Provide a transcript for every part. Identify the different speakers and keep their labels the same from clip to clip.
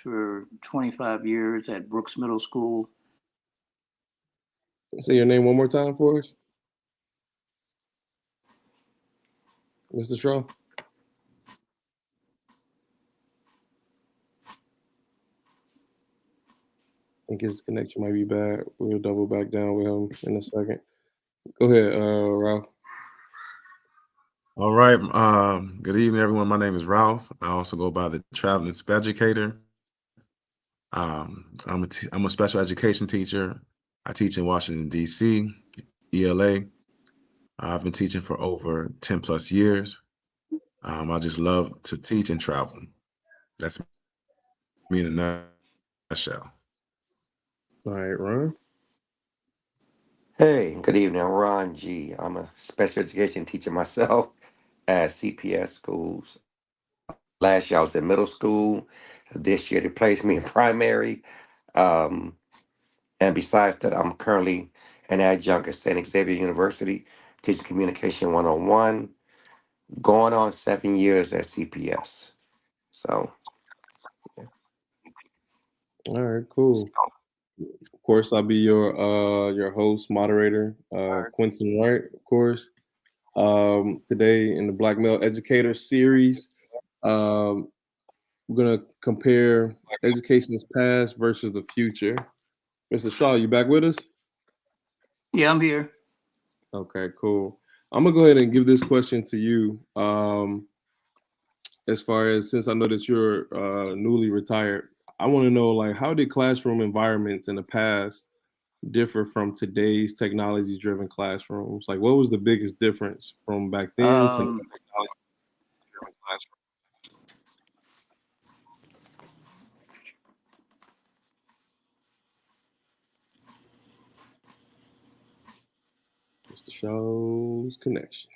Speaker 1: for 25 years at Brooks Middle School.
Speaker 2: Say your name one more time for us, Mr. Shaw. I think his connection might be bad. We'll double back down with him in a second. Go ahead, Ralph.
Speaker 3: All right. Good evening, everyone. My name is Ralph. I also go by the Traveling Educator. I'm a special education teacher. I teach in Washington, D.C., ELA. I've been teaching for over 10 plus years. I just love to teach and travel. That's me in a nutshell.
Speaker 2: All right, Ron.
Speaker 4: Hey, good evening. I'm Ron G. I'm a special education teacher myself at CPS schools. Last year I was in middle school. This year they placed me in primary. Um, and besides that, I'm currently an adjunct at St. Xavier University, teaching Communication 101, going on 7 years at CPS. So,
Speaker 2: All right, cool. Of course, I'll be your host, moderator, Quentin Wright, of course. Today in the Black Male Educator series, um, we're gonna compare education's past versus the future. Mr. Shaw, you back with us?
Speaker 1: Yeah, I'm here.
Speaker 2: Okay, cool. I'm gonna go ahead and give this question to you. As far as since I know that you're newly retired, I want to know like how did classroom environments in the past differ from today's technology-driven classrooms? Like, what was the biggest difference from back then to
Speaker 1: Um,
Speaker 2: technology-driven classrooms? Mr. Shaw's connection.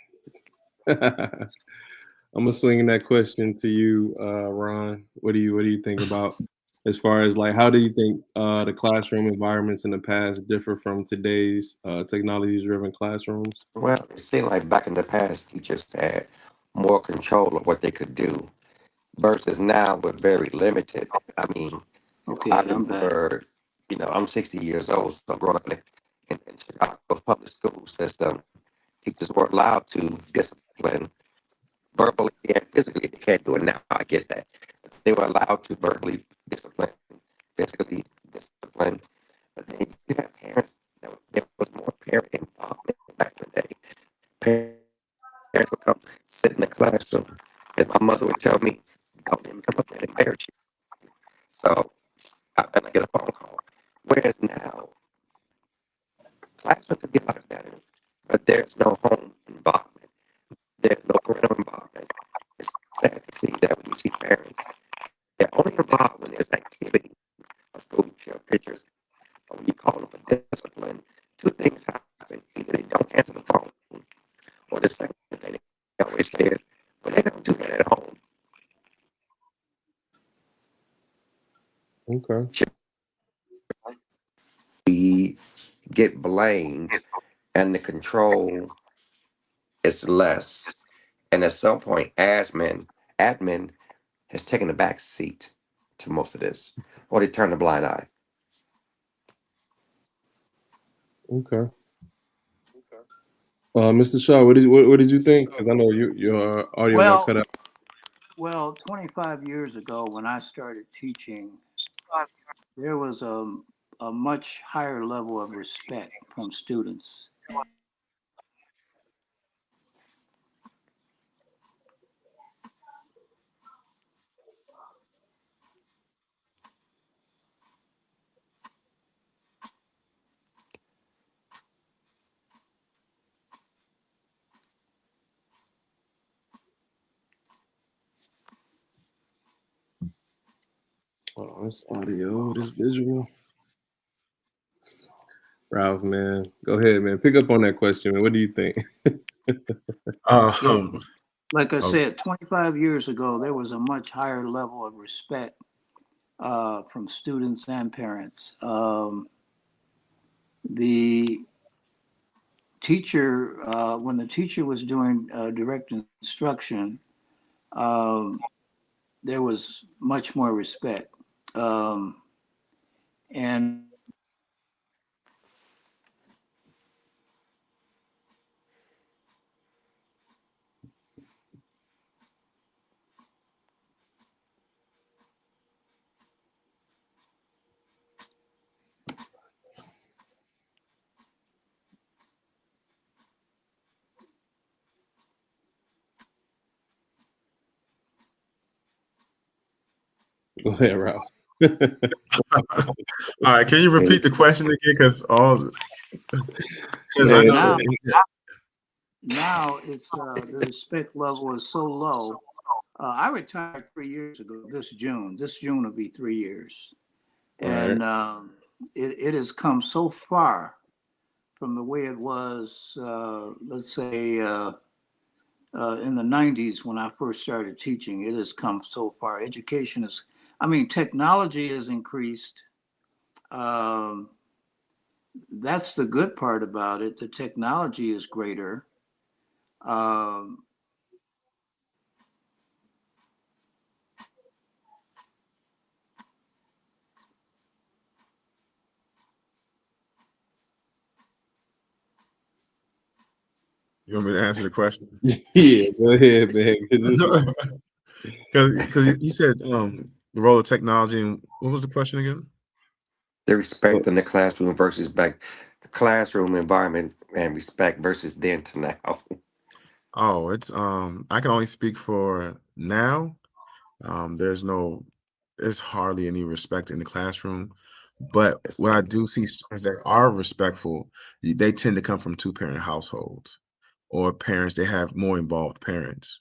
Speaker 2: I'm gonna swing that question to you, Ron. What do you think about as far as like how do you think the classroom environments in the past differ from today's technology-driven classrooms?
Speaker 4: well, it seemed like back in the past, teachers had more control of what they could do versus now we're very limited. I mean, I
Speaker 1: okay, I'm back.
Speaker 4: remember, I'm 60 years old, so growing up in Chicago's public school system, teachers were allowed to discipline verbally and physically. They can't do it now. I get that. They were allowed to verbally discipline, physically discipline. But then you have parents, there was more parent involvement back in the day. Parents would come sit in the classroom, and my mother would tell me, don't even come up there and embarrass you. So I get a phone call. Whereas now, classroom could be a lot better, but there's no home involvement. There's no parental involvement. It's sad to see that when you see parents, they're only involved when there's activity. A school share pictures, or when you call them for discipline, two things happen. Either they don't answer the phone, or the second thing they always say is, well, they don't do that at home.
Speaker 2: Okay.
Speaker 4: We get blamed, and the control is less. And at some point, admin has taken a back seat to most of this, or they turn a blind eye.
Speaker 2: Okay. Mr. Shaw, what did you think? Because I know your audio got
Speaker 1: Well,
Speaker 2: cut out.
Speaker 1: well, 25 years ago when I started teaching, there was a much higher level of respect from students.
Speaker 2: Oh, this audio, this visual. Ralph, man, go ahead, man. Pick up on that question, man. What do you think?
Speaker 1: Well,
Speaker 3: Um,
Speaker 1: like I
Speaker 3: oh,
Speaker 1: said, 25 years ago, there was a much higher level of respect from students and parents. The teacher, when the teacher was doing direct instruction, um, there was much more respect. And
Speaker 2: Go ahead, Ralph.
Speaker 3: All right, can you repeat the question again? Because I
Speaker 2: Man,
Speaker 3: know
Speaker 1: now it's the respect level is so low. I retired 3 years ago. This June. This June will be 3 years,
Speaker 2: right.
Speaker 1: and it has come so far from the way it was. Let's say in the '90s when I first started teaching. It has come so far. Education is. I mean, technology has increased. Um, that's the good part about it. The technology is greater. Um,
Speaker 3: you want me to answer the question.
Speaker 2: Yeah, go ahead, man.
Speaker 3: Because you said the role of technology, and what was the question again?
Speaker 4: The respect in the classroom versus back the classroom environment and respect versus then to now.
Speaker 3: Oh, it's I can only speak for now. There's hardly any respect in the classroom. But
Speaker 4: Yes,
Speaker 3: what I do see students that are respectful, they tend to come from two-parent households or parents that have more involved parents.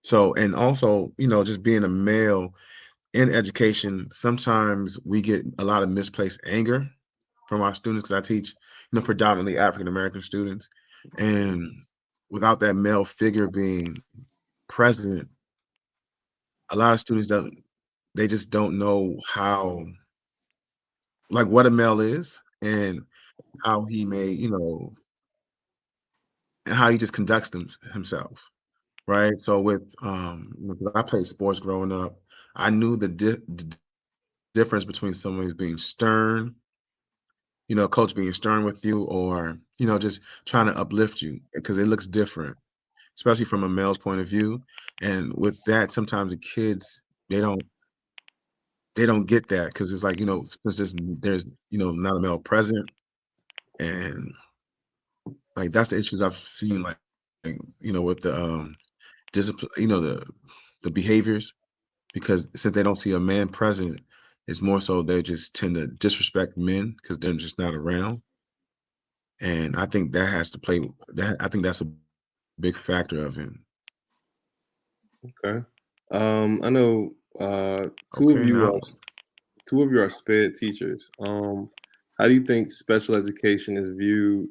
Speaker 3: So, and also, just being a male in education, sometimes we get a lot of misplaced anger from our students because I teach, predominantly African American students. And without that male figure being present, a lot of students they just don't know how, like what a male is and how he may, and how he just conducts himself. Right. So because I played sports growing up, I knew the difference between someone who's being stern, coach being stern with you, or, just trying to uplift you because it looks different, especially from a male's point of view. And with that, sometimes the kids, they don't get that because it's like, since there's, not a male present. And like, that's the issues I've seen, with the discipline, the behaviors, because since they don't see a man present, it's more so they just tend to disrespect men because they're just not around. And I think that has to play that. I think that's a big factor of it.
Speaker 2: Okay. I know two of
Speaker 3: Okay,
Speaker 2: you
Speaker 3: now
Speaker 2: are SPED teachers. How do you think special education is viewed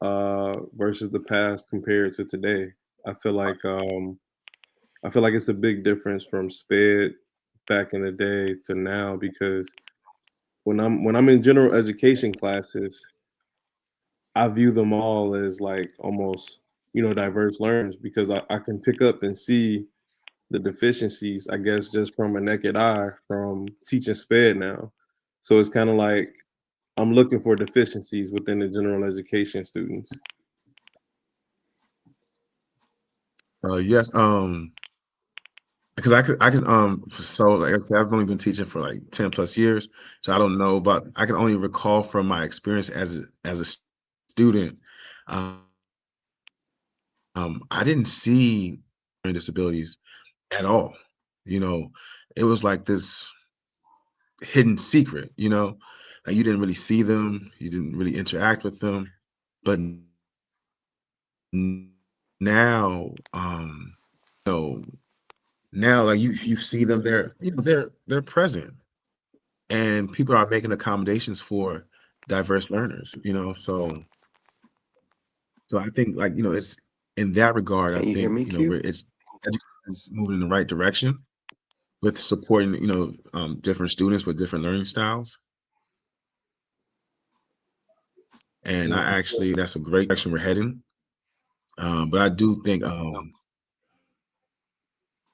Speaker 2: versus the past compared to today? I feel like it's a big difference from SPED back in the day to now because when I'm in general education classes, I view them all as like almost diverse learners because I can pick up and see the deficiencies, I guess, just from a naked eye from teaching SPED now. So it's kind of like I'm looking for deficiencies within the general education students.
Speaker 3: yes, because so like I said, I've only been teaching for like 10 plus years, so I don't know, but I can only recall from my experience as a student. Um, I didn't see disabilities at all. You know, it was like this hidden secret, like you didn't really see them, you didn't really interact with them. But n- now, so now like you see them, they're present, and people are making accommodations for diverse learners, so I think like, it's in that regard, I
Speaker 4: Can you hear
Speaker 3: think,
Speaker 4: me, Q?
Speaker 3: where it's moving in the right direction with supporting, different students with different learning styles. And
Speaker 2: Yeah,
Speaker 3: I
Speaker 2: for sure.
Speaker 3: actually, that's a great direction we're heading. But I do think,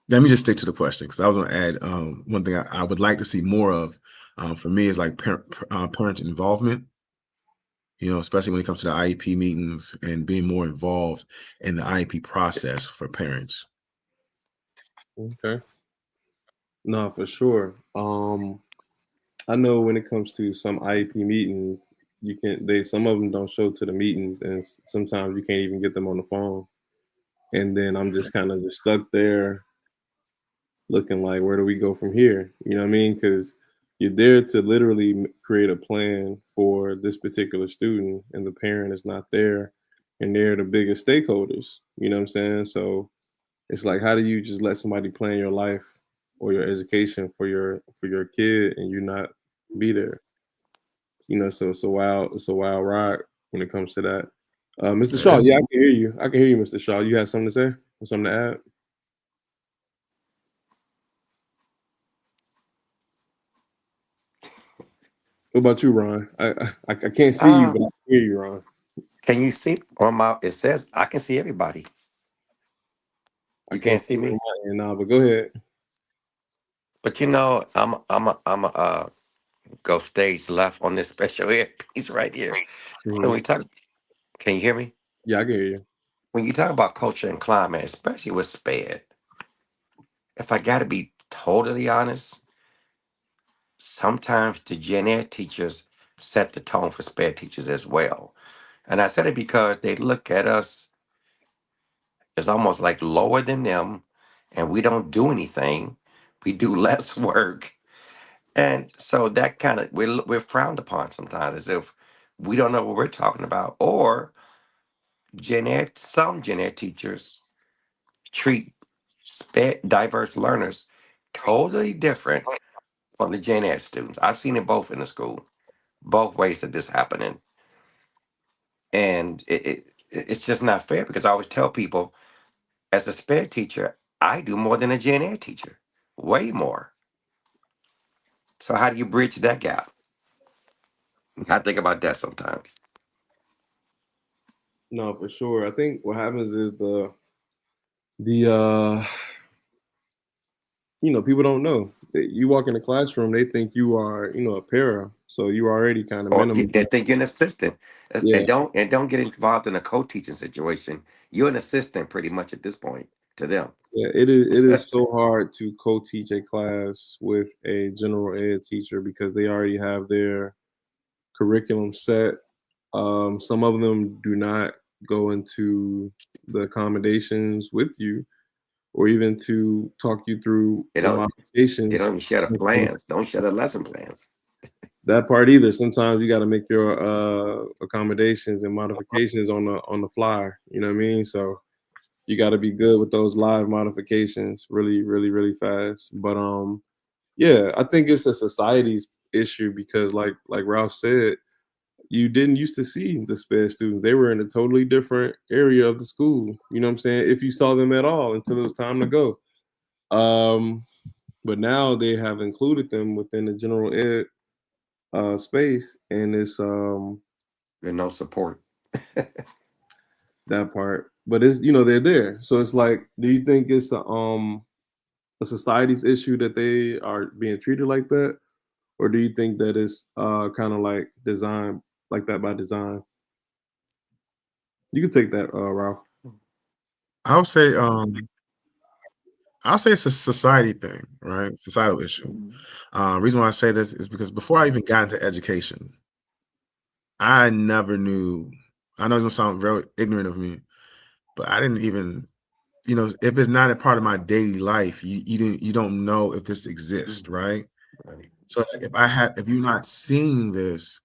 Speaker 3: let me just stick to the question because I was going to add one thing I would like to see more of for me is like parent involvement, especially when it comes to the IEP meetings and being more involved in the IEP process for parents.
Speaker 2: Okay. No, for sure. I know when it comes to some IEP meetings, some of them don't show to the meetings, and sometimes you can't even get them on the phone. And then I'm just kind of just stuck there looking like, where do we go from here? You know what I mean? Because you're there to literally create a plan for this particular student, and the parent is not there, and they're the biggest stakeholders. You know what I'm saying? So it's like, how do you just let somebody plan your life or your education for your kid and you not be there? So it's a wild ride when it comes to that. Mr. Shaw,
Speaker 3: Yes.
Speaker 2: yeah, I can hear you. I can hear you, Mr. Shaw. You have something to say or something to add? What about you, Ron? I can't see you, but I can hear you, Ron.
Speaker 4: Can you see on my? It says I can see everybody.
Speaker 2: I
Speaker 4: You
Speaker 2: can't
Speaker 4: can't
Speaker 2: see
Speaker 4: see
Speaker 2: you on
Speaker 4: me,
Speaker 2: my end now, but go ahead.
Speaker 4: but I'm a go stage left on this special ed piece right here. When
Speaker 2: Mhm.
Speaker 4: we talk, can you hear me?
Speaker 2: Yeah, I can hear you.
Speaker 4: When you talk about culture and climate, especially with SPED, if I got to be totally honest, sometimes the gen ed teachers set the tone for SPED teachers as well. And I said it because they look at us as almost like lower than them, and we don't do anything. We do less work. And so that kind of, we're frowned upon sometimes as if we don't know what we're talking about. Or some gen ed teachers treat diverse learners totally different from the gen ed students. I've seen it both in the school, both ways that this happening, and it's just not fair because I always tell people, as a sped teacher, I do more than a gen ed teacher, way more. So how do you bridge that gap? I think about that sometimes.
Speaker 2: No, for sure. I think what happens is the people don't know. You walk in the classroom, they think you are, a para, so you already kind of
Speaker 4: Or
Speaker 2: minimum.
Speaker 4: they think you're an assistant,
Speaker 2: Yeah,
Speaker 4: and don't get involved in a co-teaching situation. You're an assistant pretty much at this point to them.
Speaker 2: yeah. It is so hard to co-teach a class with a general ed teacher because they already have their curriculum set. Some of them do not go into the accommodations with you or even to talk you through
Speaker 4: They
Speaker 2: the
Speaker 4: don't they
Speaker 2: modifications.
Speaker 4: don't even share the plans. Don't share the lesson plans.
Speaker 2: That part either. Sometimes you got to make your accommodations and modifications on the fly. You know what I mean? So you got to be good with those live modifications, really, really, really fast. But yeah, I think it's a society's issue because, like Ralph said, you didn't used to see the sped students. They were in a totally different area of the school. You know what I'm saying? If you saw them at all until it was time to go. Um, but now they have included them within the general ed space, and it's
Speaker 4: There's no support.
Speaker 2: that part. But it's they're there, so it's like, do you think it's a society's issue that they are being treated like that, or do you think that it's kind of like designed like that by design? You can take that, Ralph.
Speaker 3: I'll say it's a society thing, right? Societal issue. Reason why I say this is because before I even got into education, I never knew. I know it's gonna sound very ignorant of me, but I didn't even, if it's not a part of my daily life, you don't know if this exists, right?
Speaker 4: Right.
Speaker 3: So if you're not seeing this,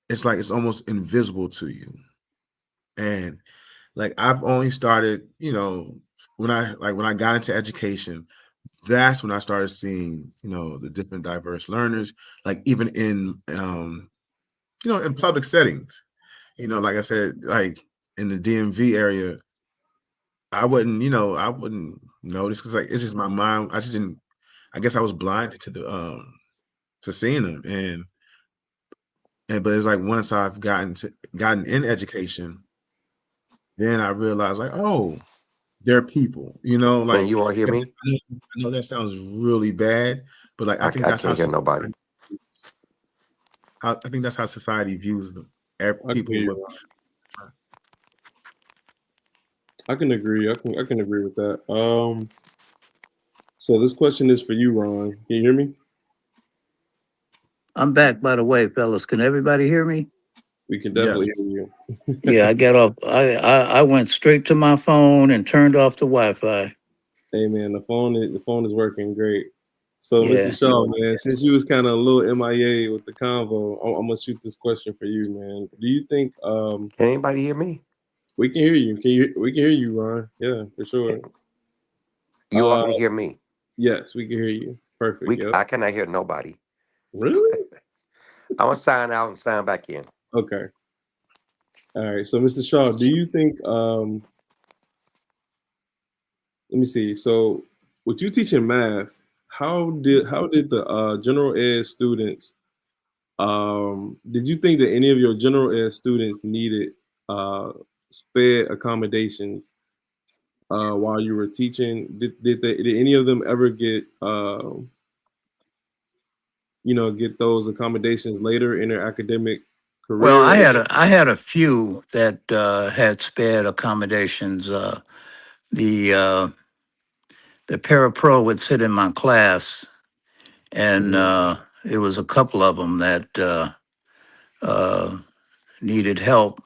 Speaker 3: it's like it's almost invisible to you. And like I've only started, when I got into education, that's when I started seeing, the different diverse learners, like even in public settings. Like I said, like in the DMV area, I wouldn't notice because like it's just my mind. I just didn't. I guess I was blinded to seeing them, and but it's like once I've gotten in education, then I realized like, oh, they're people,
Speaker 4: Can
Speaker 3: like
Speaker 4: you all hear me?
Speaker 3: I know that sounds really bad, but like I think
Speaker 4: I
Speaker 3: that's how
Speaker 4: can't hear nobody.
Speaker 3: I think that's how society views them.
Speaker 2: I can hear
Speaker 3: People
Speaker 2: you,
Speaker 3: with
Speaker 2: Ron. I can agree. I can agree with that. So this question is for you, Ron. Can you hear me?
Speaker 1: I'm back, by the way, fellas. Can everybody hear me?
Speaker 2: We can
Speaker 3: yes.
Speaker 2: definitely hear you.
Speaker 1: Yeah, I got off. I went straight to my phone and turned off the Wi-Fi.
Speaker 2: Hey man, the phone is working great. So Mr.
Speaker 1: Yeah.
Speaker 2: Shaw, man, since you was kind of a little MIA with the convo, I'm gonna shoot this question for you, man. Do you think
Speaker 4: Can anybody hear me?
Speaker 2: we can hear you? We can hear you, Ron? Yeah, for sure.
Speaker 4: You all
Speaker 2: Uh,
Speaker 4: can hear me.
Speaker 2: yes, we can hear you. Perfect. Yep.
Speaker 4: I cannot hear nobody.
Speaker 2: Really?
Speaker 4: I'm gonna sign out and sign back in.
Speaker 2: Okay. All right. So Mr. Shaw, do you think let me see. So with you teaching math, how did the general ed students did you think that any of your general ed students needed uh sped accommodations while you were teaching? Did any of them ever get get those accommodations later in their academic
Speaker 1: Well,
Speaker 2: career?
Speaker 1: I had a few that had spared accommodations. The uh, the parapro would sit in my class, and
Speaker 2: Mhm.
Speaker 1: it was a couple of them that uh, needed help.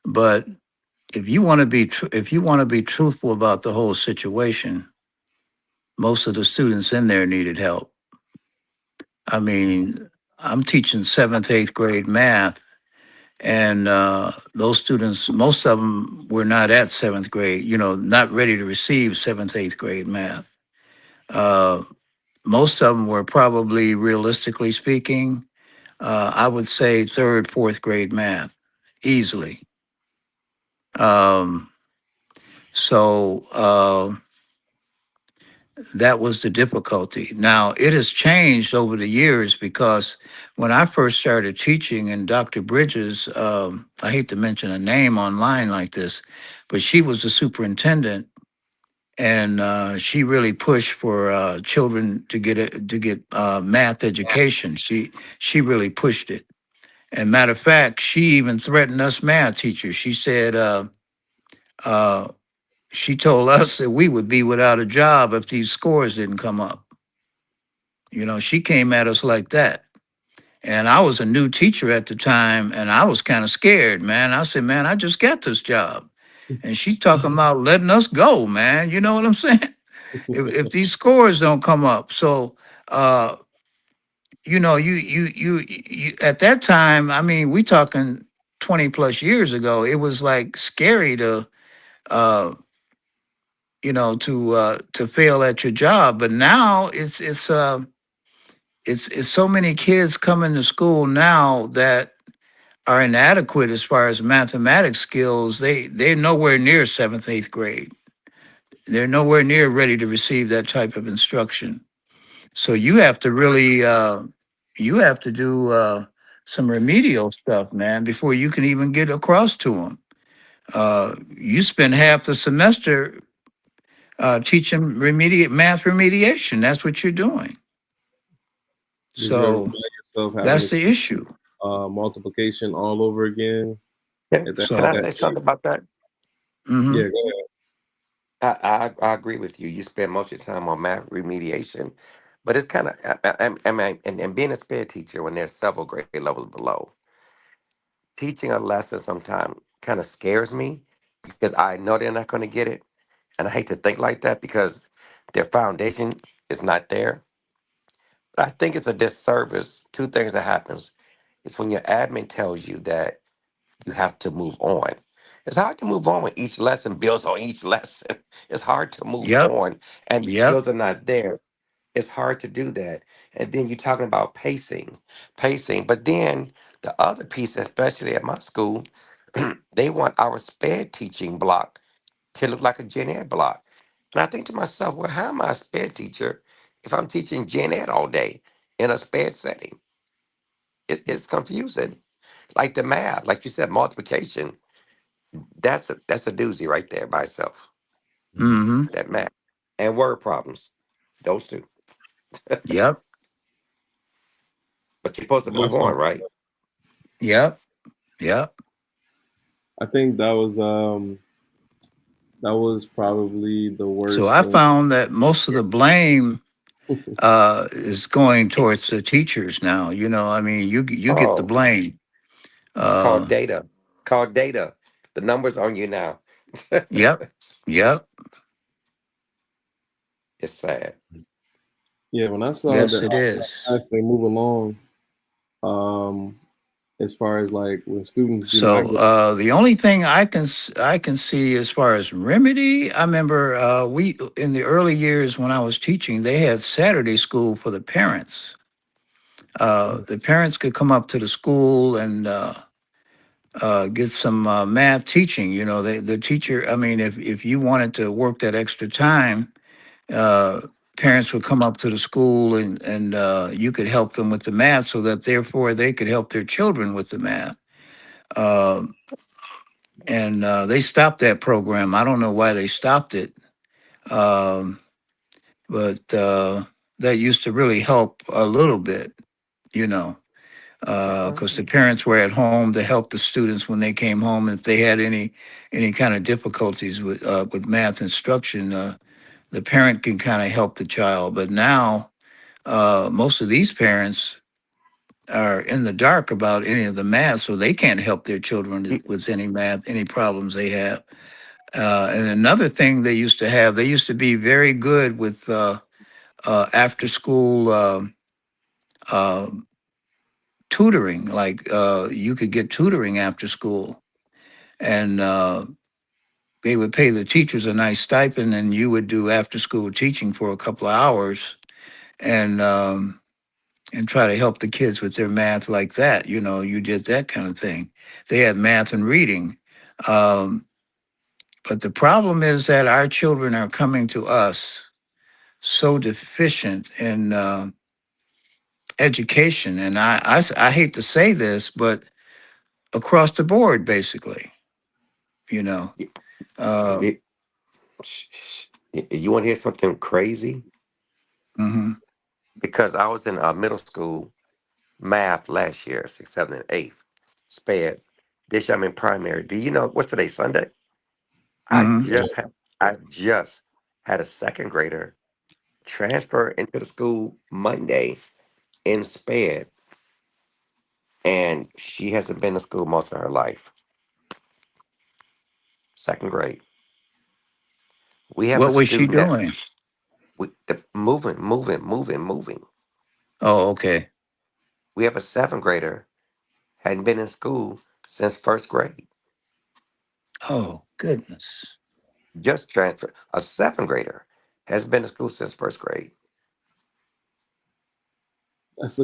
Speaker 1: But if you want to be truthful about the whole situation, most of the students in there needed help. I mean, I'm teaching seventh, eighth grade math, and those students, most of them were not at seventh grade. Not ready to receive seventh, eighth grade math. Uh, Most of them were probably, realistically speaking, I would say third, fourth grade math, easily. Um, so that was the difficulty. Now, it has changed over the years because when I first started teaching, and Dr. Bridges, I hate to mention a name online like this, but she was the superintendent, and she really pushed for children to get math education. She really pushed it. And matter of fact, she even threatened us math teachers. She said uh, she told us that we would be without a job if these scores didn't come up. She came at us like that. And I was a new teacher at the time, and I was kind of scared, man. I said, man, I just got this job. And she talking about letting us go, man. You know what I'm saying? If these scores don't come up. So uh, you at that time, I mean, we talking 20 plus years ago, it was like scary to uh to fail at your job. But now it's so many kids coming to school now that are inadequate as far as mathematics skills. They're nowhere near seventh, eighth grade. They're nowhere near ready to receive that type of instruction. So you have to really you have to do some remedial stuff, man, before you can even get across to them. You spend half the semester teaching math remediation. That's what you're doing.
Speaker 2: Did you ever
Speaker 1: So
Speaker 2: find yourself having to
Speaker 1: that's the
Speaker 2: teach
Speaker 1: issue.
Speaker 2: multiplication all over again at that
Speaker 4: Can
Speaker 2: at
Speaker 4: I
Speaker 1: So
Speaker 2: that
Speaker 4: say
Speaker 2: age?
Speaker 4: something about that?
Speaker 1: mhm.
Speaker 2: Yeah, go ahead.
Speaker 4: I agree with you. You spend most of your time on math remediation, but it's kind of and being a sped teacher when there's several grade levels below, teaching a lesson sometimes kind of scares me because I know they're not going to get it, and I hate to think like that because their foundation is not there. But I think it's a disservice. Two things that happens is when your admin tells you that you have to move on. It's hard to move on when each lesson builds on each lesson. It's hard to move
Speaker 1: Yep.
Speaker 4: on, and your
Speaker 1: Yep.
Speaker 4: skills are not there. It's hard to do that. And then you're talking about pacing. But then the other piece, especially at my school, they want our sped teaching block to look like a gen ed block. And I think to myself, well, how am I a sped teacher if I'm teaching gen ed all day in a sped setting? It's confusing. Like the math, like you said, multiplication. That's a doozy right there by itself.
Speaker 1: Mm-hmm.
Speaker 4: that math and word problems. Those two.
Speaker 1: Yep.
Speaker 4: But you're supposed to move
Speaker 2: That's
Speaker 4: on, right?
Speaker 1: Yep. Yep.
Speaker 2: I think that was probably the
Speaker 1: So
Speaker 2: worst
Speaker 1: I
Speaker 2: thing.
Speaker 1: found that most of the blame is going towards the teachers now. You know, I mean, you get the
Speaker 4: Oh,
Speaker 1: blame.
Speaker 4: it's called
Speaker 1: Uh,
Speaker 4: data. It's called data. The numbers on you now.
Speaker 1: yep. Yep.
Speaker 4: It's sad.
Speaker 2: Yeah, when I saw
Speaker 1: Yes,
Speaker 2: that
Speaker 1: it is.
Speaker 2: as they move along, um, as far as like when students do not
Speaker 1: So
Speaker 2: get
Speaker 1: the only thing I can see as far as remedy, I remember we in the early years when I was teaching, they had Saturday school for the parents. The parents could come up to the school and get some math teaching. You know, the teacher. I mean, if you wanted to work that extra time, uh, parents would come up to the school and you could help them with the math, so that therefore they could help their children with the math. Um and they stopped that program. I don't know why they stopped it, um, but that used to really help a little bit, you know, because the parents were at home to help the students when they came home. If they had any kind of difficulties with math instruction, the parent can kind of help the child. But now most of these parents are in the dark about any of the math, so they can't help their children with any math, any problems they have. And another thing they used to have, they used to be very good with after school uh, tutoring. Like you could get tutoring after school, and they would pay the teachers a nice stipend, and you would do after school teaching for a couple of hours, and try to help the kids with their math like that. You know, you did that kind of thing. They had math and reading. Um, but the problem is that our children are coming to us so deficient in education, and I hate to say this, but across the board, basically, you know.
Speaker 4: Y-
Speaker 1: Uh,
Speaker 4: y- You want to hear something crazy?
Speaker 1: mhm.
Speaker 4: Because I was in middle school math last year, sixth, seventh, and eighth. Sped. This I'm in primary. Do you know what's today? Sunday. I
Speaker 1: Mhm.
Speaker 4: just had I just had a second grader transfer into the school Monday in Sped, and she hasn't been to school most of her life. Second grade. We have a
Speaker 1: What was she
Speaker 4: student that
Speaker 1: doing?
Speaker 4: moving.
Speaker 1: Oh, okay.
Speaker 4: We have a seventh grader hadn't been in school since first grade.
Speaker 1: Oh, goodness.
Speaker 4: Just transferred. A seventh grader has been in school since first grade.
Speaker 2: is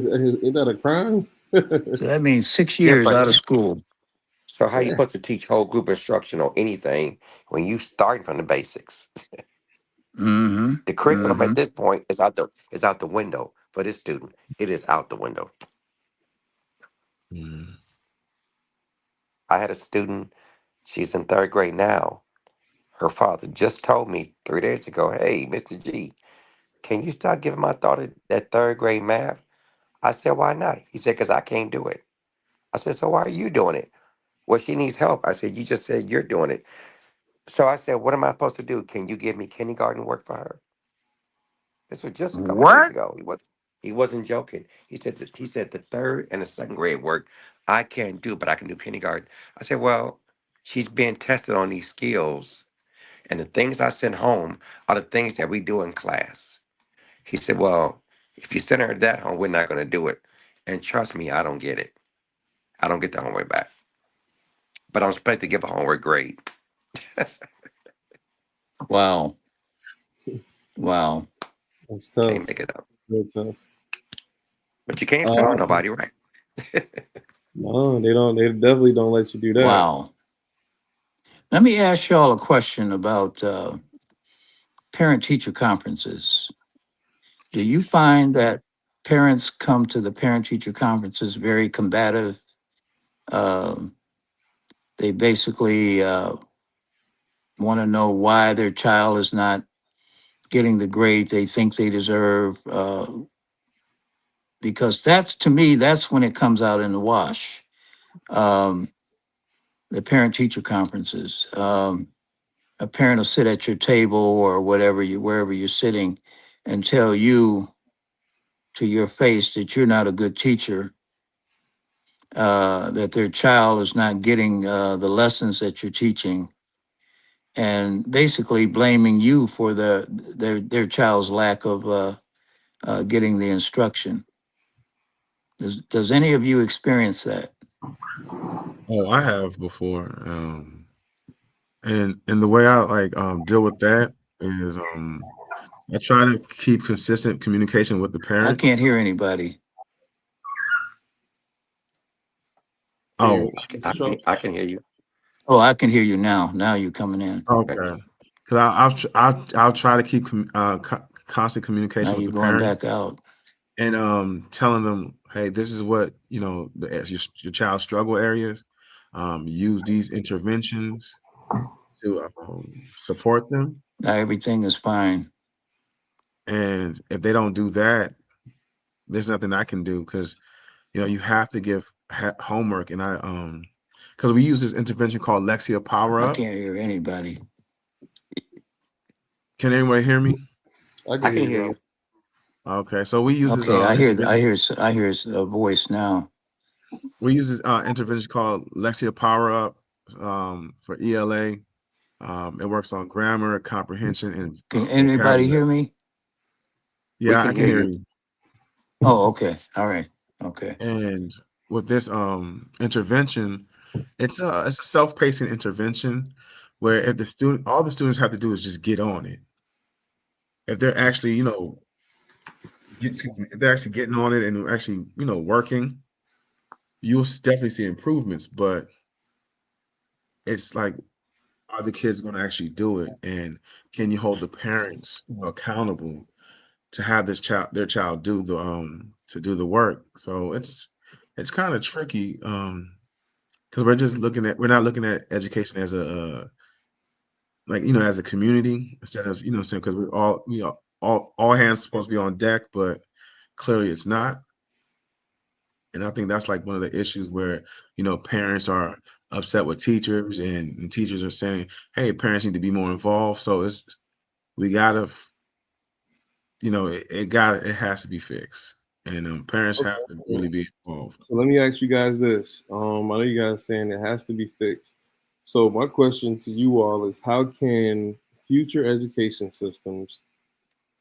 Speaker 2: that a crime?
Speaker 1: So that means six
Speaker 4: Yeah,
Speaker 1: years
Speaker 4: but
Speaker 1: out of school.
Speaker 4: so how you
Speaker 2: Yeah.
Speaker 4: supposed to teach whole group instruction on anything when you starting from the basics?
Speaker 1: Mm-hmm.
Speaker 4: The curriculum
Speaker 1: Mm-hmm.
Speaker 4: at this point is out the window for this student. It is out the window.
Speaker 3: Mhm.
Speaker 4: I had a student, she's in third grade now. Her father just told me 3 days ago, hey, Mr. G, can you start giving my daughter that third grade math? I said, why not? He said, because I can't do it. I said, so why are you doing it? Well, she needs help. I said, you just said you're doing it. So I said, what am I supposed to do? Can you give me kindergarten work for her? This was just a couple days
Speaker 1: What?
Speaker 4: ago. He wasn't joking. He said the third and the second grade work I can't do, but I can do kindergarten. I said, well, she's being tested on these skills, and the things I send home are the things that we do in class. He said, well, if you send her that home, we're not going to do it. And trust me, I don't get it. I don't get the homework back, but I'm supposed to give a homework grade.
Speaker 1: Wow. Wow.
Speaker 2: That's tough.
Speaker 4: Can't make it up.
Speaker 2: Real tough.
Speaker 4: But you can't fail
Speaker 2: Um,
Speaker 4: nobody, right?
Speaker 2: no, they don't. They definitely don't let you do that.
Speaker 1: Wow. Let me ask y'all a question about parent teacher conferences. Do you find that parents come to the parent teacher conferences very combative? Um, they basically, want to know why their child is not getting the grade they think they deserve. Because that's, to me, that's when it comes out in the wash. Um, the parent teacher conferences. A parent will sit at your table or wherever you're sitting and tell you to your face that you're not a good teacher, that their child is not getting the lessons that you're teaching, and basically blaming you for their child's lack of getting the instruction. Does any of you experience that?
Speaker 3: Oh, I have before. And the way I like deal with that is I try to keep consistent communication with the
Speaker 1: I
Speaker 3: parent.
Speaker 1: can't hear anybody.
Speaker 2: Hey,
Speaker 3: Oh,
Speaker 2: Mr. Trump.
Speaker 4: I can hear you.
Speaker 1: Oh, I can hear you now. Now you're coming in.
Speaker 3: okay. Because I'll try to keep constant
Speaker 1: Now
Speaker 3: communication with
Speaker 1: you're
Speaker 3: the
Speaker 1: going
Speaker 3: parents
Speaker 1: back out.
Speaker 3: and telling them, hey, this is what your child's struggle areas. Use these interventions to support them.
Speaker 1: Now everything is fine.
Speaker 3: And if they don't do that, there's nothing I can do because you have to give homework. And I because we use this intervention called Lexia Power
Speaker 1: I
Speaker 3: Up.
Speaker 1: can't hear anybody.
Speaker 3: Can anyone hear me?
Speaker 2: I
Speaker 4: I
Speaker 2: can
Speaker 4: can
Speaker 2: hear
Speaker 4: hear
Speaker 2: you.
Speaker 4: you.
Speaker 3: Okay, so we use this
Speaker 1: Okay,
Speaker 3: intervention.
Speaker 1: I hear a voice now.
Speaker 3: We use this intervention called Lexia Power Up for ELA. It works on grammar, comprehension, and
Speaker 1: Can anybody
Speaker 3: vocabulary.
Speaker 1: hear me?
Speaker 4: We
Speaker 3: Yeah, I
Speaker 4: can
Speaker 3: can
Speaker 4: hear
Speaker 3: hear
Speaker 4: you.
Speaker 3: you.
Speaker 1: Oh, okay. All right. Okay.
Speaker 3: And with this intervention, it's a self-pacing intervention where if all the students have to do is just get on it. If they're actually, if they're actually getting on it and actually, working, you'll definitely see improvements. But it's like, are the kids going to actually do it? And can you hold the parents, accountable to have their child do the work? So it's kind of tricky because we're not looking at education as a like as a community instead of saying because all hands supposed to be on deck, but clearly it's not. And I think that's like one of the issues where parents are upset with teachers and teachers are saying, hey, parents need to be more involved. So we gotta it has to be fixed, and parents
Speaker 2: Okay.
Speaker 3: have to really be involved.
Speaker 2: So let me ask you guys this. I know you guys saying it has to be fixed. So my question to you all is, how can future education systems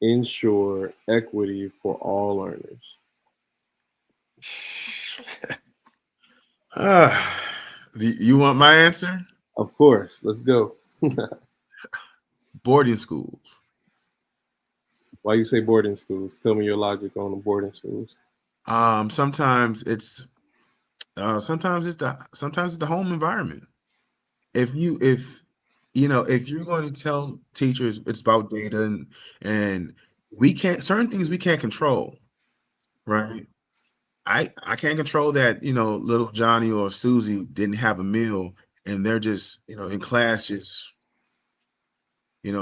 Speaker 2: ensure equity for all learners?
Speaker 3: You want my answer?
Speaker 2: Of course. Let's go.
Speaker 3: Boarding schools.
Speaker 2: Why you say boarding schools? Tell me your logic on the boarding schools.
Speaker 3: Sometimes it's the home environment. If you're going to tell teachers it's about data and we can't certain things we can't control, right? I can't control that, little Johnny or Susie didn't have a meal and they're just, in class just,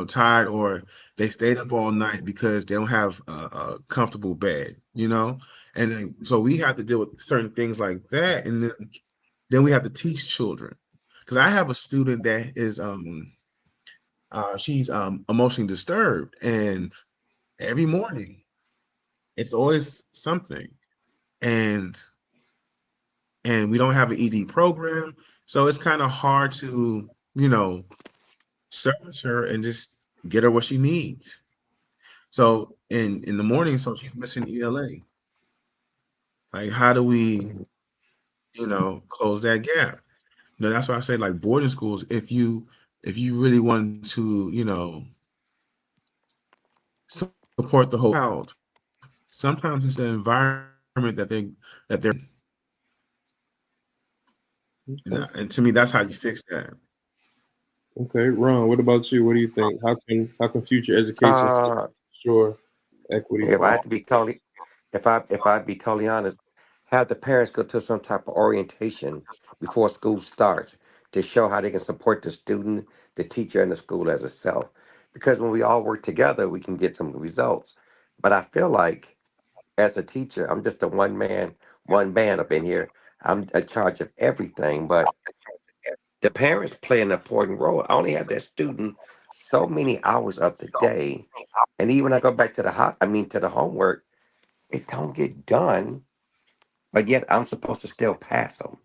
Speaker 3: tired, or they stayed up all night because they don't have a comfortable bed. And then, so we have to deal with certain things like that. And then we have to teach children. Because I have a student that is she's emotionally disturbed, and every morning it's always something. And we don't have an ED program, so it's kind of hard to service her and just get her what she needs. So in the morning, so she's missing ELA. Like, how do we close that gap? That's why I say, like, boarding schools, if you really want to support the whole child, sometimes it's the environment that they're
Speaker 2: Okay.
Speaker 3: and to me that's how you fix that.
Speaker 2: Okay, Ron, what about you? What do you think? How can future education systems
Speaker 4: Uh,
Speaker 2: ensure equity
Speaker 4: if
Speaker 2: for
Speaker 4: I
Speaker 2: all?
Speaker 4: had to be totally, if I'd be totally honest, have the parents go to some type of orientation before school starts to show how they can support the student, the teacher, and the school as itself. Because when we all work together, we can get some results. But I feel like as a teacher, I'm just a one man, one band up in here. I'm in charge of everything, but the parents play an important role. I only have that student so many hours of the day, and even I go back to the to the homework, it don't get done. But yet I'm supposed to still pass them.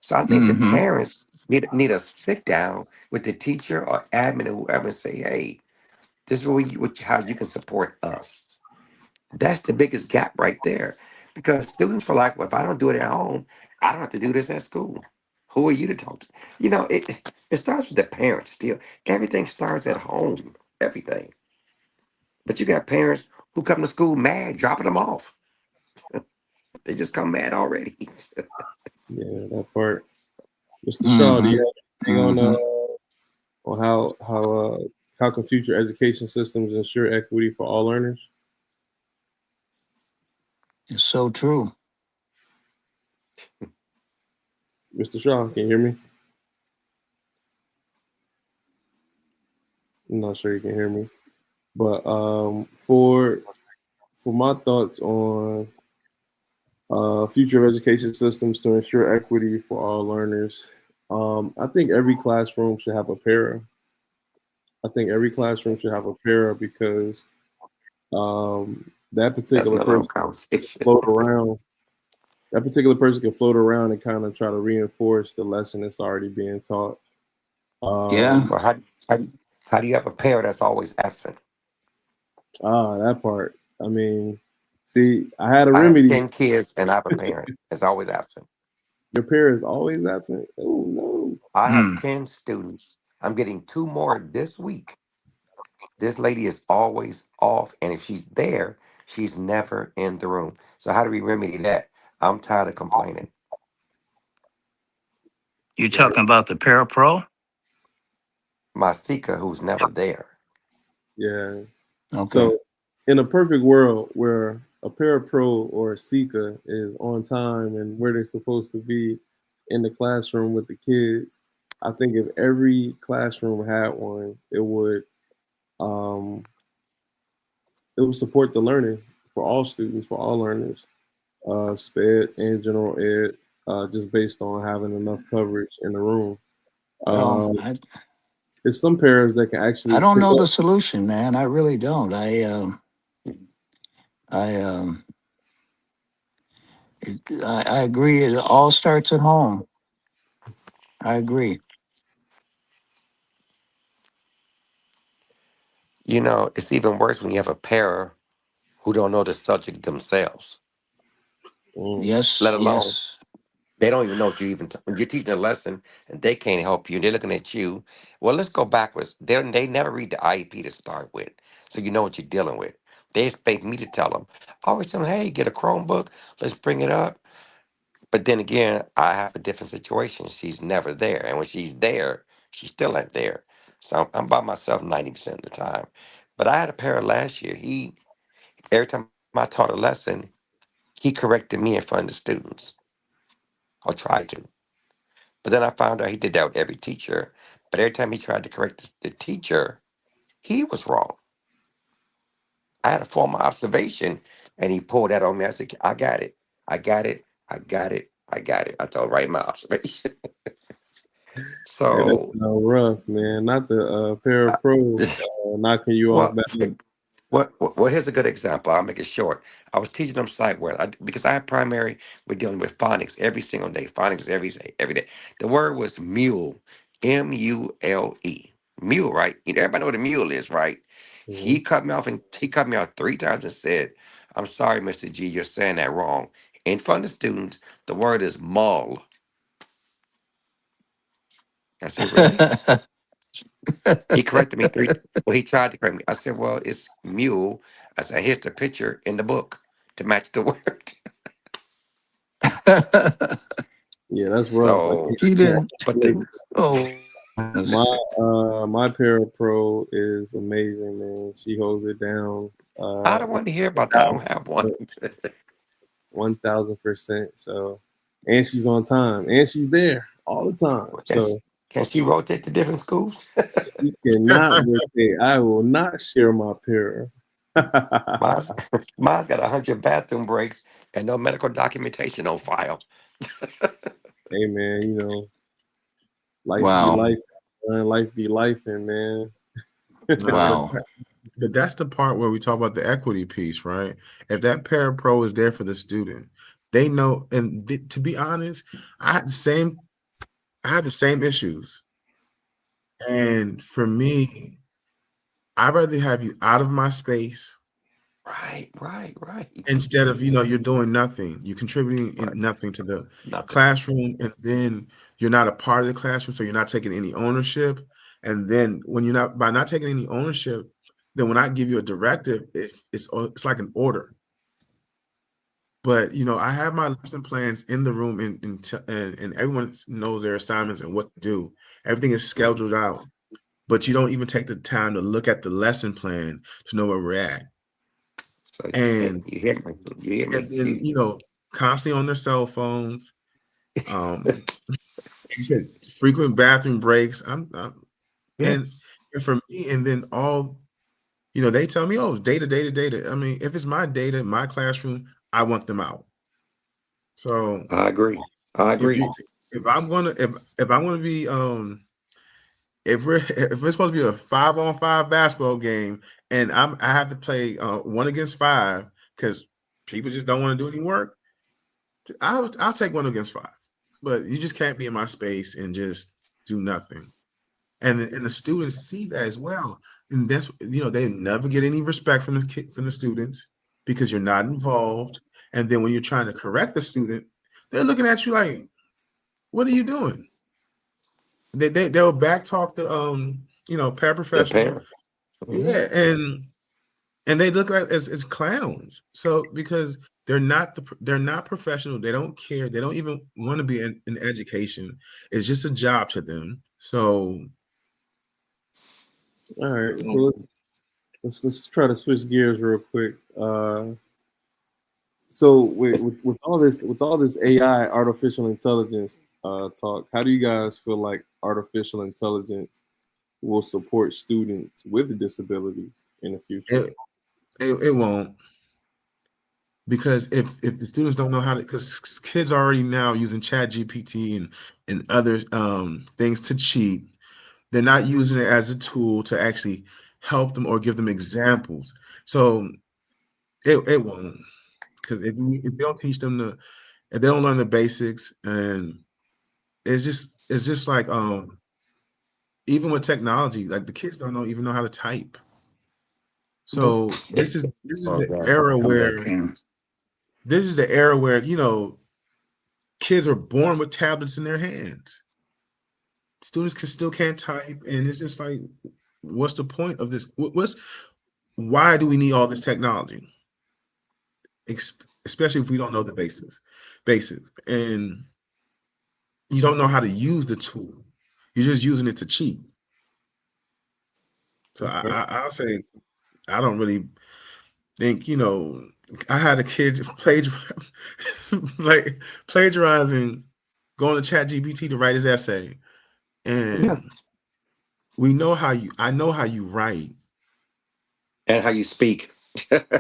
Speaker 4: So I think the
Speaker 1: Hmm.
Speaker 4: parents need a sit down with the teacher or admin or whoever and say, "Hey, this is how you can support us." That's the biggest gap right there, because students feel like, well, if I don't do it at home, I don't have to do this at school. Who are you to talk to? It starts with the parents. Still, everything starts at home. Everything. But you got parents who come to school mad, dropping them off. They just come mad already.
Speaker 2: Yeah, that part. Mr. Shaw, do
Speaker 1: Hmm.
Speaker 2: you have anything
Speaker 1: Hmm.
Speaker 2: on how can future education systems ensure equity for all learners?
Speaker 1: It's so true.
Speaker 2: Mr. Shaw, can you hear me? I'm not sure you can hear me. But for my thoughts on future education systems to ensure equity for all learners, I think every classroom should have a para. I think every classroom should have a para because that
Speaker 4: That's
Speaker 2: particular
Speaker 4: another
Speaker 2: person
Speaker 4: conversation.
Speaker 2: float around. That particular person can float around and kind of try to reinforce the lesson that's already being taught.
Speaker 1: Yeah.
Speaker 2: Um,
Speaker 4: Well, how do you have a parent that's always absent?
Speaker 2: that part. I mean, see, I had a
Speaker 4: I have
Speaker 2: remedy.
Speaker 4: 10 kids and I have a parent that's always absent.
Speaker 2: Your parent is always absent. Oh no.
Speaker 4: I have
Speaker 1: Hmm.
Speaker 4: 10 students. I'm getting 2 more this week. This lady is always off, and if she's there, she's never in the room. So how do we remedy that? I'm tired of complaining.
Speaker 1: You talking about the parapro?
Speaker 4: My seeker who's never there.
Speaker 2: Yeah.
Speaker 1: Okay.
Speaker 2: So, in a perfect world where a parapro or a Sika is on time and where they're supposed to be in the classroom with the kids, I think if every classroom had one, um, it would support the learning for all students, for all learners, SPED and general ed, just based on having enough coverage in the room.
Speaker 1: Well,
Speaker 2: Um, there's some parents that can
Speaker 1: I
Speaker 2: actually
Speaker 1: don't
Speaker 2: pick
Speaker 1: know
Speaker 2: up.
Speaker 1: the solution, man. I really don't. I I agree. It all starts at home. I agree.
Speaker 4: It's even worse when you have a parent who don't know the subject themselves,
Speaker 2: Mm,
Speaker 1: Yes.
Speaker 4: let alone
Speaker 1: Yes.
Speaker 4: they don't even know what when you're teaching a lesson and they can't help you. They're looking at you. Well, let's go backwards. They never read the IEP to start with, so you know what you're dealing with. They expect me to tell them. I always tell them, hey, get a Chromebook. Let's bring it up. But then again, I have a different situation. She's never there, and when she's there, she's still not there. So I'm by myself 90% of the time. But I had a parent last year. He every time I taught a lesson, he corrected me in front of the students, or tried to. But then I found out he did that with every teacher. But every time he tried to correct the teacher, he was wrong. I had a formal observation, and he pulled that on me. I said, I got it. I got it. I got it. I got it. I told him, write my observation.
Speaker 2: yeah, that's
Speaker 4: So,
Speaker 2: rough, man. Not the parapro knocking you off
Speaker 4: well,
Speaker 2: balance.
Speaker 4: well, here's a good example. I'll make it short. I was teaching them sight words because I have primary. We're dealing with phonics every single day. Phonics every day, every day. The word was mule, mule, mule, right? Everybody know what a mule is, right?
Speaker 2: Mhm.
Speaker 4: He cut me off 3 times and said, "I'm sorry, Mr. G, you're saying that wrong." In front of students, the word is mull. I said, "Really?" He corrected me three. Well, he tried to correct me. I said, "Well, it's mule." I said, "Here's the picture in the book to match the word."
Speaker 2: Yeah, that's rough.
Speaker 4: So,
Speaker 1: He
Speaker 2: Can't
Speaker 1: didn't.
Speaker 4: but
Speaker 2: relate.
Speaker 4: the
Speaker 1: Oh.
Speaker 2: My
Speaker 1: Goodness.
Speaker 2: my parapro is amazing, man. She holds it down.
Speaker 4: I don't want to hear about that. I don't have one.
Speaker 2: 1000%. So, and she's on time, and she's there. all the time.
Speaker 4: Can,
Speaker 2: So
Speaker 4: can she rotate to different schools?
Speaker 2: you cannot rotate. I will not share my pair.
Speaker 4: Mine's, mine's got 100 bathroom breaks and no medical documentation on file.
Speaker 2: Hey man, you know, life be
Speaker 5: Wow.
Speaker 2: life, man. Life be life, and man.
Speaker 3: No,
Speaker 5: Wow.
Speaker 3: but that's the part where we talk about the equity piece, right? If that parapro is there for the student, they know. And to be honest, I had the same issues. And for me, I'd rather have you out of my space
Speaker 4: Right.
Speaker 3: instead of, you're doing nothing. You're contributing
Speaker 4: Right.
Speaker 3: nothing to the
Speaker 4: Nothing.
Speaker 3: classroom, and then you're not a part of the classroom, so you're not taking any ownership. And then when you're not, by not taking any ownership, then when I give you a directive, it's like an order. But I have my lesson plans in the room, and everyone knows their assignments and what to do. Everything is scheduled out, but you don't even take the time to look at the lesson plan to know where we're at.
Speaker 4: So
Speaker 3: And
Speaker 4: you hear me? You hear me?
Speaker 3: then constantly on their cell phones. You said frequent bathroom breaks. And
Speaker 4: Yes.
Speaker 3: for me, and then they tell me, oh, it's data. I mean, if it's my data in my classroom, I want them out. So
Speaker 4: I agree.
Speaker 3: if I'm gonna if I want to be if we're supposed to be a 5-on-5 basketball game, and I have to play 1 against 5 because people just don't want to do any work, I'll take 1 against 5. But you just can't be in my space and just do nothing. And the students see that as well, and that's they never get any respect from the students because you're not involved. And then when you're trying to correct the student, they're looking at you like, "What are you doing?" They'll back talk the
Speaker 4: The
Speaker 3: paraprofessional,
Speaker 4: parent. Mhm.
Speaker 3: yeah, and they look like as clowns. So because they're not professional, they don't care, they don't even want to be in education. It's just a job to them. So
Speaker 2: All right, so let's try to switch gears real quick. So with all this AI, artificial intelligence talk, how do you guys feel like artificial intelligence will support students with disabilities in the future?
Speaker 3: it won't, because if the students don't know how to, because kids are already now using Chat GPT and other things to cheat. They're not using it as a tool to actually help them or give them examples. So it won't, because if they don't teach them if they don't learn the basics, and it's just like even with technology, like the kids don't even know how to type. So this is
Speaker 4: Oh,
Speaker 3: the
Speaker 4: God.
Speaker 3: era
Speaker 1: Come back
Speaker 3: where
Speaker 1: in.
Speaker 3: kids are born with tablets in their hands. Students still can't type, and it's just like, what's the point of this? Why do we need all this technology? Especially if we don't know the basics, and you don't know how to use the tool. You're just using it to cheat. So
Speaker 2: Okay.
Speaker 3: I'll say I don't really think, I had a kid like plagiarizing, going to Chat GPT to write his essay.
Speaker 4: Yeah.
Speaker 3: And I know how you write.
Speaker 4: And how you speak.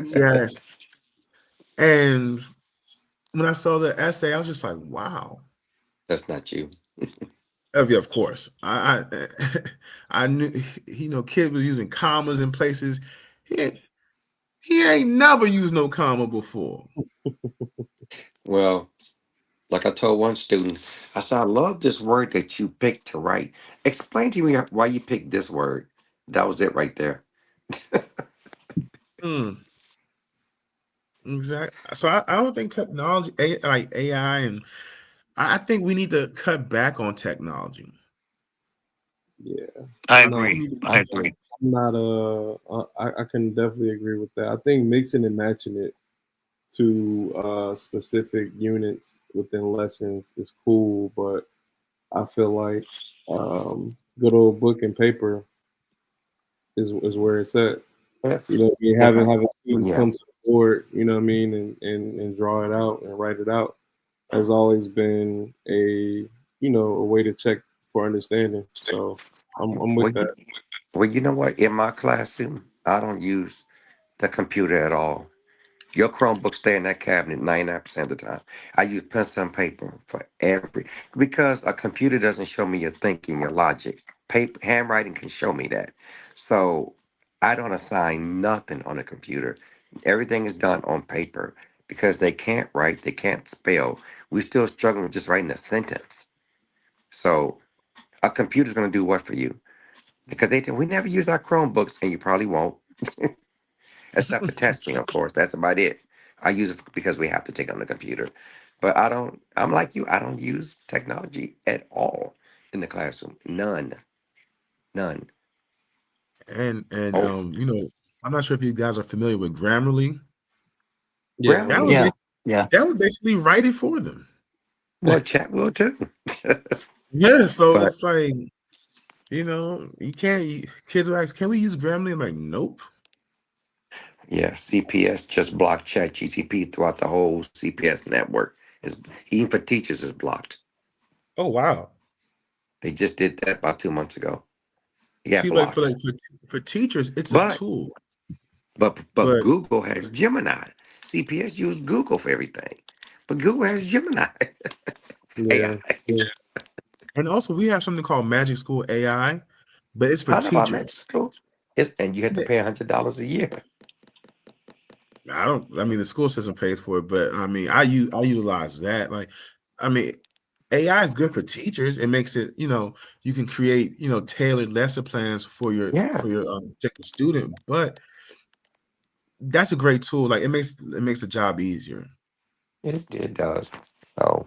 Speaker 3: Yes. And when I saw the essay, I was just like, wow.
Speaker 4: That's not you.
Speaker 3: Yeah, of course. I knew, kid was using commas in places. He ain't never used no comma before.
Speaker 4: Well, like I told one student, I said, I love this word that you picked to write. Explain to me why you picked this word. That was it right there.
Speaker 3: Mm, exactly. So I don't think technology, like AI, and I think we need to cut back on technology.
Speaker 2: Yeah,
Speaker 1: I
Speaker 2: I'm not.
Speaker 1: agree. I agree.
Speaker 2: I'm not. I can definitely agree with that. I think mixing and matching it to specific units within lessons is cool, but I feel like good old book and paper is where it's at.
Speaker 4: Yes.
Speaker 2: You know, you
Speaker 4: If
Speaker 2: having students
Speaker 4: yeah.
Speaker 2: come to the board, you know what I mean, and draw it out and write it out has always been a a way to check for understanding. So I'm with
Speaker 4: Well,
Speaker 2: that.
Speaker 4: well, you know what? In my classroom, I don't use the computer at all. Your Chromebook stay in that cabinet 99% of the time. I use pencil and paper for because a computer doesn't show me your thinking, your logic. Paper, handwriting can show me that. So I don't assign nothing on a computer. Everything is done on paper because they can't write, they can't spell. We're still struggling with just writing a sentence. So a computer's going to do what for you? Because we never use our Chromebooks, and you probably won't, except for testing, of course. That's about it. I use it because we have to take it on the computer. But I don't, I'm like you, I don't use technology at all in the classroom. None. None.
Speaker 3: And
Speaker 4: Oh,
Speaker 3: I'm not sure if you guys are familiar with Grammarly.
Speaker 2: Yeah,
Speaker 3: That
Speaker 4: Grammarly,
Speaker 3: would
Speaker 4: yeah.
Speaker 1: Yeah,
Speaker 3: bas-
Speaker 1: yeah.
Speaker 3: that would basically write it for them.
Speaker 4: Well, chat will too.
Speaker 3: Yeah, so
Speaker 4: But
Speaker 3: it's like, you can't. Kids will ask, "Can we use Grammarly?" I'm like, "Nope."
Speaker 4: yeah, CPS just blocked Chat GTP throughout the whole CPS network. It's, even for teachers, is blocked.
Speaker 3: Oh wow.
Speaker 4: They just did that about 2 months ago. It got
Speaker 3: See, like for
Speaker 4: blocked.
Speaker 3: like for teachers, it's a
Speaker 4: But
Speaker 3: tool,
Speaker 4: but
Speaker 3: but
Speaker 4: Google has Gemini. CPS use Google for everything, but Google has Gemini AI.
Speaker 2: yeah, yeah.
Speaker 3: and also we have something called Magic School AI, but it's for
Speaker 4: I know about Magic
Speaker 3: teachers.
Speaker 4: School, and you have to
Speaker 3: Yeah,
Speaker 4: pay $100 a year.
Speaker 3: I mean, the school system pays for it, but I mean, I utilize that. Like, I mean, AI is good for teachers. It makes it, you can create, tailored lesson plans for your
Speaker 4: Yeah,
Speaker 3: for your particular student. But that's a great tool. Like, it makes the job easier.
Speaker 4: it does. So,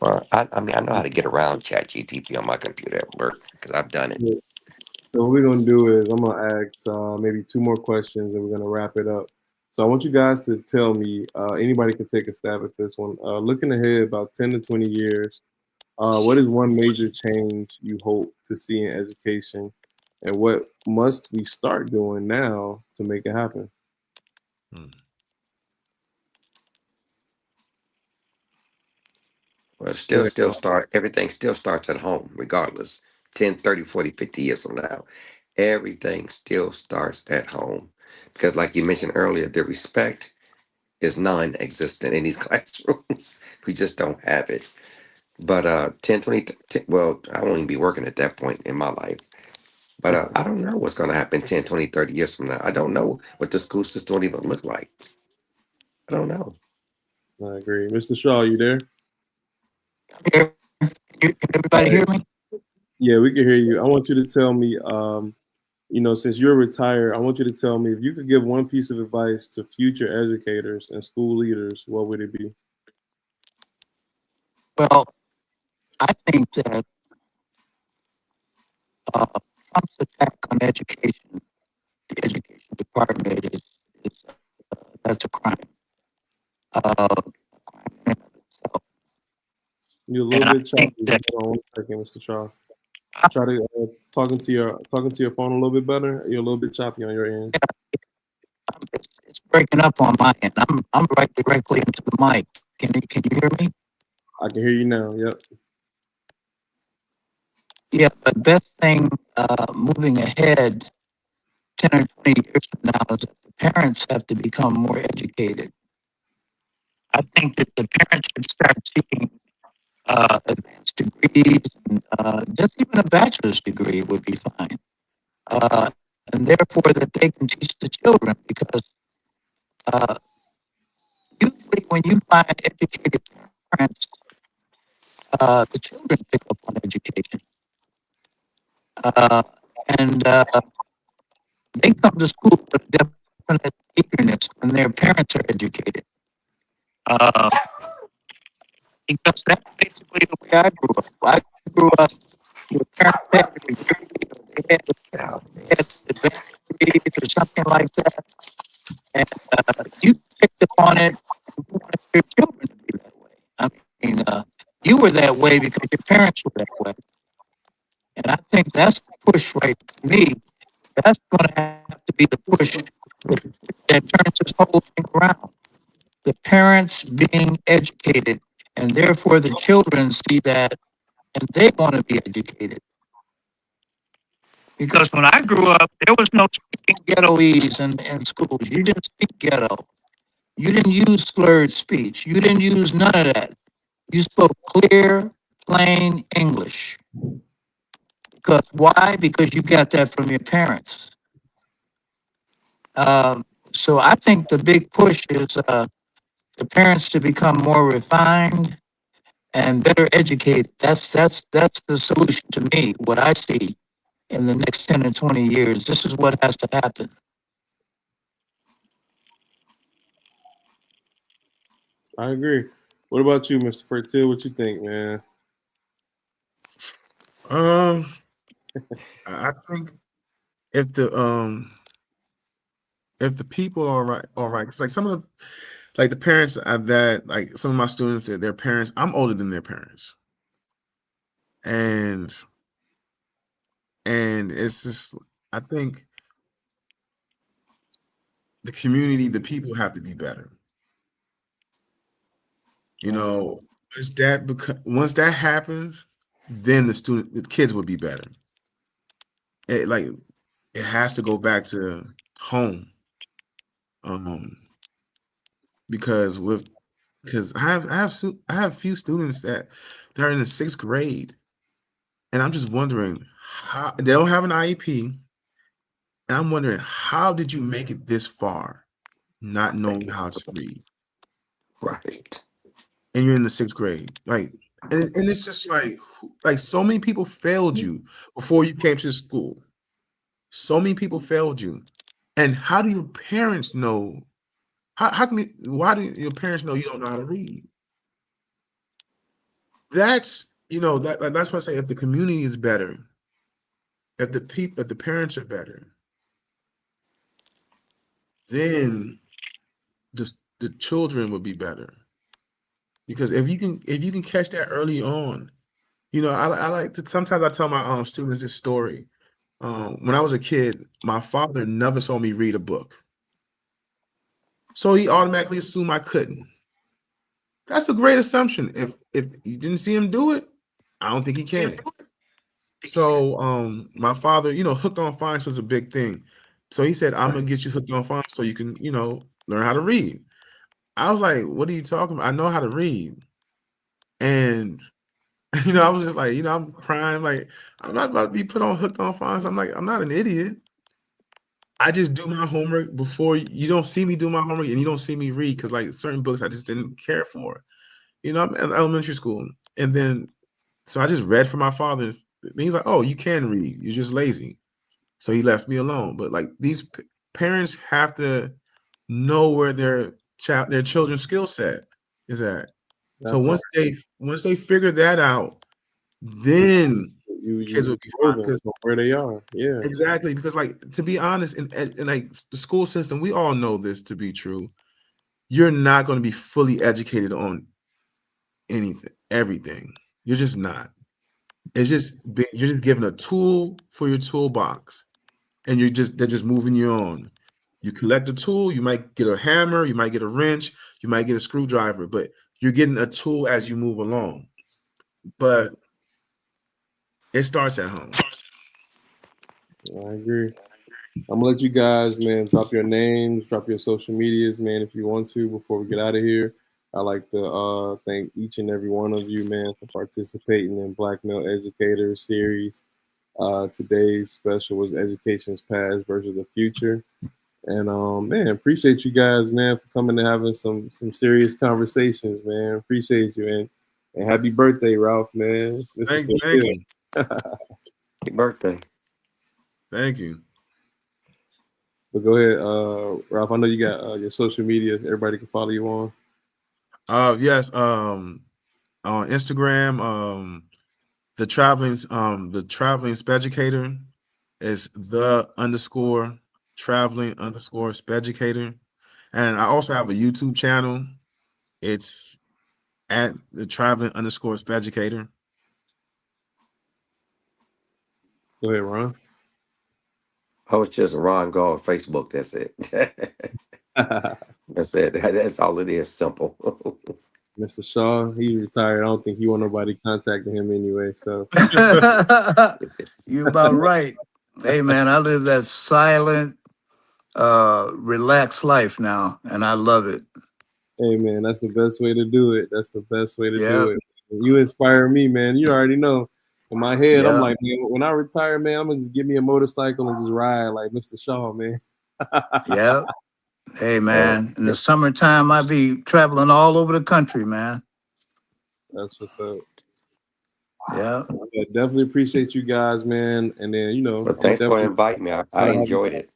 Speaker 4: well, I mean, I know how to get around Chat GTP on my computer at work because I've done it.
Speaker 2: Yeah. So what we're gonna do is I'm gonna ask maybe two more questions, and we're gonna wrap it up. So I want you guys to tell me. Anybody can take a stab at this one. Looking ahead about 10 to 20 years, what is one major change you hope to see in education, and what must we start doing now to make it happen?
Speaker 3: Hmm.
Speaker 4: Well,
Speaker 2: Go
Speaker 4: still,
Speaker 2: ahead.
Speaker 4: still start. Everything still starts at home, regardless. 10, 30, 40, 50 years from now. Everything still starts at home. Because, like you mentioned earlier, the respect is non-existent in these classrooms. We just don't have it. But 10, 20, well, I won't even be working at that point in my life. But I don't know what's going to happen 10, 20, 30 years from now. I don't know what the school system will even look like. I don't know.
Speaker 2: I agree, Mr. Shaw. You there?
Speaker 1: Here, can everybody hear me?
Speaker 2: Yeah, we can hear you. I want you to tell me, since you're retired, I want you to tell me if you could give one piece of advice to future educators and school leaders, what would it be?
Speaker 1: Well, I think that Trump's attack on education, the education department, is that's a crime. A crime in and of itself.
Speaker 2: You're a little
Speaker 1: And I
Speaker 2: bit choppy.
Speaker 1: think that
Speaker 2: Hold on one second, Mr. Shaw. Try to talking to your phone a little bit better. You're a little bit choppy on your end.
Speaker 1: it's breaking up on my end. I'm right directly into the mic. Can you hear me?
Speaker 2: I can hear you now. Yep.
Speaker 1: Yeah, but best thing moving ahead 10 or 20 years from now is that the parents have to become more educated. I think that the parents should start seeking advanced degrees, and just even a bachelor's degree would be fine. And therefore that they can teach the children because uh, usually when you find educated parents, the children pick up on education. Uh, and they come to school with a definite eagerness when their parents are educated. Uh, because that's basically the way I grew up. I grew up with parents had a degree, or they had advanced degrees or something like that. And you picked up on it and you wanted your children to be that way. I mean, you were that way because your parents were that way. And I think that's the push right for me. That's going to have to be the push that turns this whole thing around. The parents being educated, and therefore the children see that and they want to be educated. Because when I grew up, there was no speaking ghettoese in schools. You didn't speak ghetto. You didn't use slurred speech. You didn't use none of that. You spoke clear, plain English. Because why? Because you got that from your parents. So I think the big push is the parents to become more refined and better educated. That's the solution to me. What I see in the next 10 or 20 years, this is what has to happen.
Speaker 2: I agree. What about you, Mr. Fertil? What you think, man?
Speaker 3: I think if the people are right, all right. It's like some of the like the parents that like some of my students that their parents. I'm older than their parents, and it's just I think the community, the people have to be better. You know, once that happens, then the kids will be better. It has to go back to home. Um, because I have few students that they're in the 6th grade, and I'm just wondering how they don't have an IEP, and I'm wondering how did you make it this far, not knowing how to read,
Speaker 4: Right.
Speaker 3: and you're in the 6th grade, like, and it's just like so many people failed you before you came to school. So many people failed you, and how do your parents know? How can why do your parents know you don't know how to read? That's that's why I say if the community is better, if the parents are better, then the children will be better. Because if you can catch that early on, I like to sometimes I tell my students this story. When I was a kid, my father never saw me read a book, so he automatically assumed I couldn't. That's a great assumption. If you didn't see him do it, I don't think he can. So my father, hooked on phonics was a big thing. So he said, I'm gonna get you hooked on phonics so you can, learn how to read. I was like, what are you talking about? I know how to read. And I was just like, I'm crying, like, I'm not about to be put on hooked on phonics. I'm like, I'm not an idiot. I just do my homework before you don't see me do my homework and you don't see me read because like certain books I just didn't care for. I'm in elementary school. And then so I just read for my father. And he's like, oh, you can read. You're just lazy. So he left me alone. But like these parents have to know where their children's skill set is at. So once they figure that out, then the kids
Speaker 2: You
Speaker 3: will be
Speaker 2: grow
Speaker 3: fine.
Speaker 2: them
Speaker 3: Because
Speaker 2: from where they are. Yeah.
Speaker 3: exactly, because like to be honest, in like the school system, we all know this to be true. You're not going to be fully educated on everything. You're just not. You're just given a tool for your toolbox, and they're just moving you on. You collect a tool, you might get a hammer, you might get a wrench, you might get a screwdriver, but you're getting a tool as you move along. But it starts at home.
Speaker 2: I agree. I'm gonna let you guys, man, drop your names, drop your social medias, man, if you want to, before we get out of here. I like to thank each and every one of you, man, for participating in Black Male Educators series. Today's special was Education's Past versus the Future. And man, appreciate you guys, man, for coming and having some serious conversations, man. Appreciate you, and happy birthday, Ralph, man.
Speaker 3: Thank
Speaker 2: Mr.
Speaker 3: you.
Speaker 4: Happy birthday.
Speaker 3: Thank you.
Speaker 2: But go ahead, Ralph. I know you got your social media. Everybody can follow you on.
Speaker 3: Yes, on Instagram, the traveling speducator is the underscore traveling underscore speducator. And I also have a YouTube channel. It's at the traveling underscore speducator.
Speaker 2: Go ahead, Ron.
Speaker 4: Oh, it's just Ron Go on Facebook. That's it. That's it. That's all it is. Simple.
Speaker 2: Mr. Shaw, he retired. I don't think he want nobody contacting him anyway. So
Speaker 1: You're about right. Hey man, I live that silent, relaxed life now, and I love it.
Speaker 2: hey man, that's the best way to do it. That's the best way to
Speaker 1: Yep.
Speaker 2: do it. You inspire me, man. You already know. In my head, I'm
Speaker 1: Yep.
Speaker 2: like, man, when I retire, man, I'm gonna just give me a motorcycle and just ride like Mr. Shaw, man.
Speaker 1: Yep. Hey man, in the summertime, I be traveling all over the country, man.
Speaker 2: That's what's up.
Speaker 1: Yeah.
Speaker 2: I definitely appreciate you guys, man. And then, you know,
Speaker 4: But
Speaker 2: I'm
Speaker 4: thanks for
Speaker 2: definitely
Speaker 4: inviting me. I
Speaker 2: have you
Speaker 4: enjoyed it.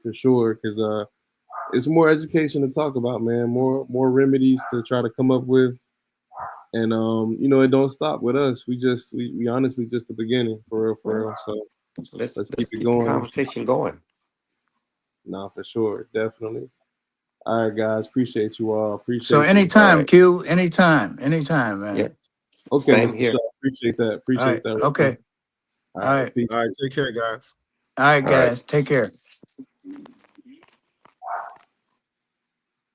Speaker 2: for sure, because it's more education to talk about, man. More remedies to try to come up with, and you know, it don't stop with us. We honestly just the beginning, for real. So
Speaker 4: So let's
Speaker 2: let's
Speaker 4: keep
Speaker 2: keep it
Speaker 4: the
Speaker 2: going.
Speaker 4: conversation going.
Speaker 2: Nah, for sure, definitely. All right, guys, appreciate you all. Appreciate
Speaker 1: So
Speaker 2: you.
Speaker 1: anytime,
Speaker 4: right.
Speaker 1: Q, anytime, man.
Speaker 4: Yeah.
Speaker 2: Okay,
Speaker 4: Same
Speaker 2: Mr.
Speaker 4: here.
Speaker 2: Shaw, appreciate that.
Speaker 1: All
Speaker 2: Appreciate
Speaker 1: right.
Speaker 2: that.
Speaker 1: Okay.
Speaker 2: All
Speaker 1: All
Speaker 2: right,
Speaker 1: right.
Speaker 2: peace.
Speaker 3: All right, take care, guys.
Speaker 1: All right,
Speaker 4: All right.
Speaker 1: guys. Take care.